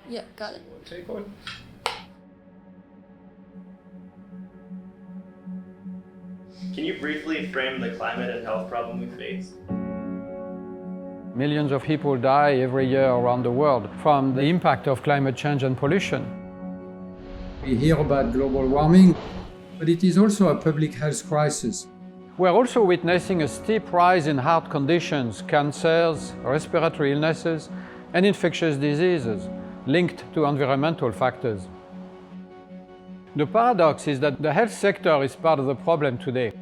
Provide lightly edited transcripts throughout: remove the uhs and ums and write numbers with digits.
Yeah, got it. Take one. Can you briefly frame the climate and health problem we face? Millions of people die every year around the world from the impact of climate change and pollution. We hear about global warming, but it is also a public health crisis. We're also witnessing a steep rise in heart conditions, cancers, respiratory illnesses, and infectious diseases linked to environmental factors. The paradox is that the health sector is part of the problem today.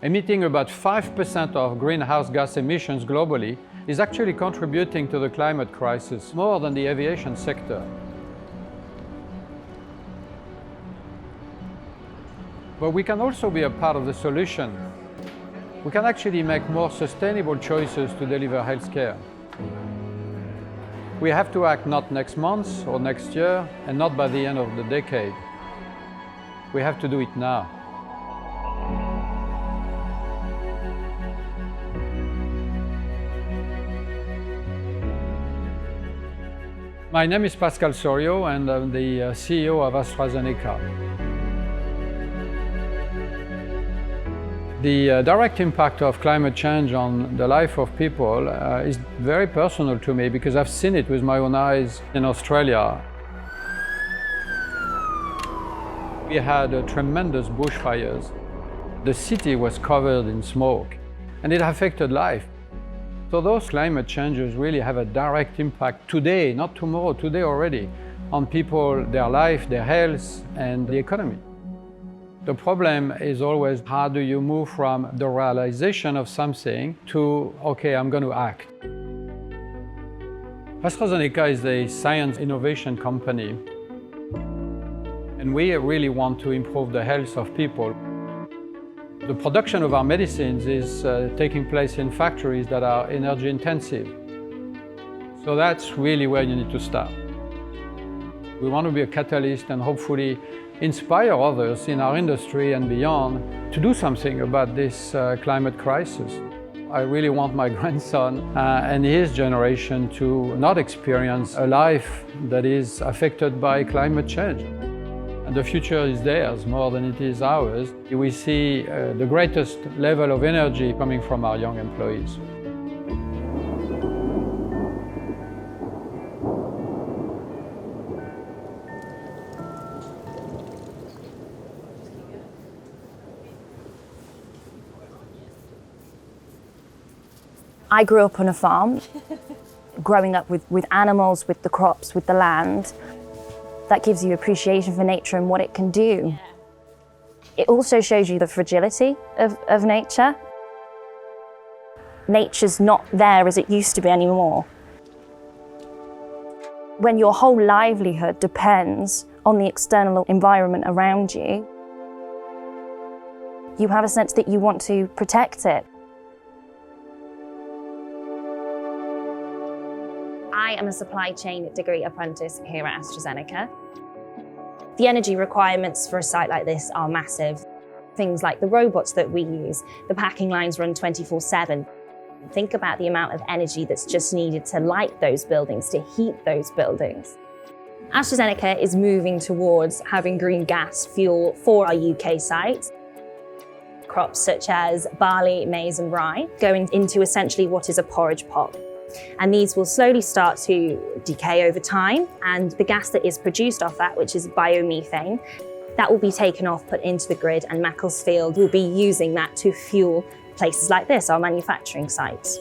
Emitting about 5% of greenhouse gas emissions globally is actually contributing to the climate crisis more than the aviation sector. But we can also be a part of the solution. We can actually make more sustainable choices to deliver health care. We have to act not next month or next year, and not by the end of the decade. We have to do it now. My name is Pascal Soriot, and I'm the CEO of AstraZeneca. The direct impact of climate change on the life of people is very personal to me because I've seen it with my own eyes in Australia. We had tremendous bushfires. The city was covered in smoke, and it affected life. So those climate changes really have a direct impact today, not tomorrow, today already, on people, their life, their health, and the economy. The problem is always, how do you move from the realization of something to, okay, I'm going to act. AstraZeneca is a science innovation company, and we really want to improve the health of people. The production of our medicines is taking place in factories that are energy intensive. So that's really where you need to start. We want to be a catalyst and hopefully inspire others in our industry and beyond to do something about this climate crisis. I really want my grandson and his generation to not experience a life that is affected by climate change. And the future is theirs more than it is ours. We see the greatest level of energy coming from our young employees. I grew up on a farm, growing up with animals, with the crops, with the land. That gives you appreciation for nature and what it can do. It also shows you the fragility of nature. Nature's not there as it used to be anymore. When your whole livelihood depends on the external environment around you, you have a sense that you want to protect it. I am a supply chain degree apprentice here at AstraZeneca. The energy requirements for a site like this are massive. Things like the robots that we use, the packing lines run 24/7. Think about the amount of energy that's just needed to light those buildings, to heat those buildings. AstraZeneca is moving towards having green gas fuel for our UK sites. Crops such as barley, maize and rye going into essentially what is a porridge pot. And these will slowly start to decay over time, and the gas that is produced off that, which is biomethane, that will be taken off, put into the grid, and Macclesfield will be using that to fuel places like this, our manufacturing sites.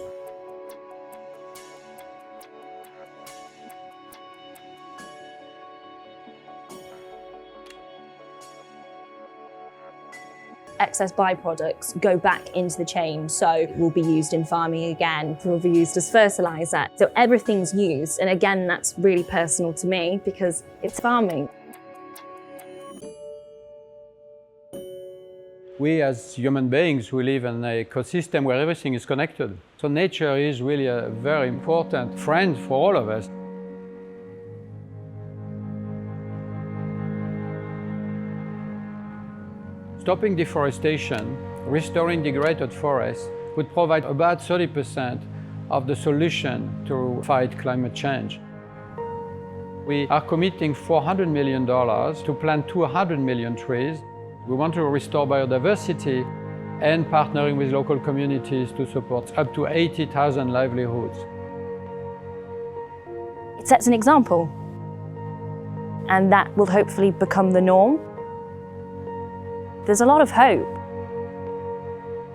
Excess byproducts go back into the chain, so will be used in farming again, will be used as fertilizer. So everything's used, and again, that's really personal to me because it's farming. We as human beings, we live in an ecosystem where everything is connected. So nature is really a very important friend for all of us. Stopping deforestation, restoring degraded forests would provide about 30% of the solution to fight climate change. We are committing $400 million to plant 200 million trees. We want to restore biodiversity and partnering with local communities to support up to 80,000 livelihoods. It sets an example, and that will hopefully become the norm. There's a lot of hope.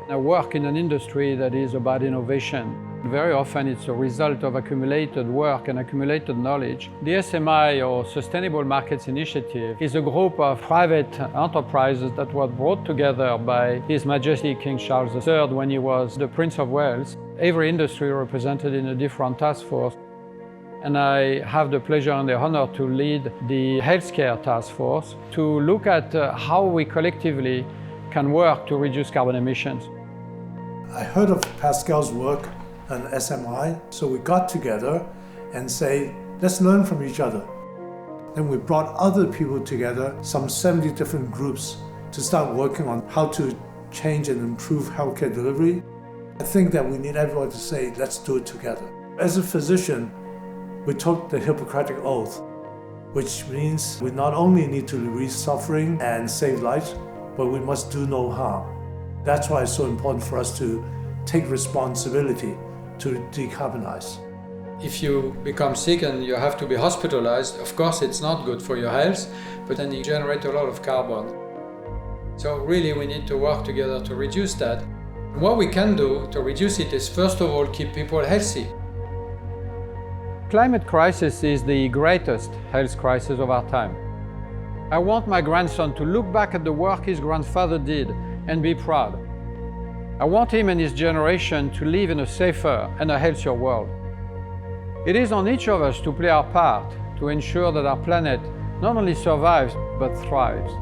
I work in an industry that is about innovation. Very often it's a result of accumulated work and accumulated knowledge. The SMI, or Sustainable Markets Initiative, is a group of private enterprises that were brought together by His Majesty King Charles III when he was the Prince of Wales. Every industry represented in a different task force. And I have the pleasure and the honor to lead the healthcare task force to look at how we collectively can work to reduce carbon emissions. I heard of Pascal's work on SMI, so we got together and say, let's learn from each other. Then we brought other people together, some 70 different groups, to start working on how to change and improve healthcare delivery. I think that we need everyone to say, let's do it together. As a physician, we took the Hippocratic Oath, which means we not only need to reduce suffering and save lives, but we must do no harm. That's why it's so important for us to take responsibility to decarbonize. If you become sick and you have to be hospitalized, of course it's not good for your health, but then you generate a lot of carbon. So really we need to work together to reduce that. What we can do to reduce it is first of all keep people healthy. Climate crisis is the greatest health crisis of our time. I want my grandson to look back at the work his grandfather did and be proud. I want him and his generation to live in a safer and a healthier world. It is on each of us to play our part to ensure that our planet not only survives but thrives.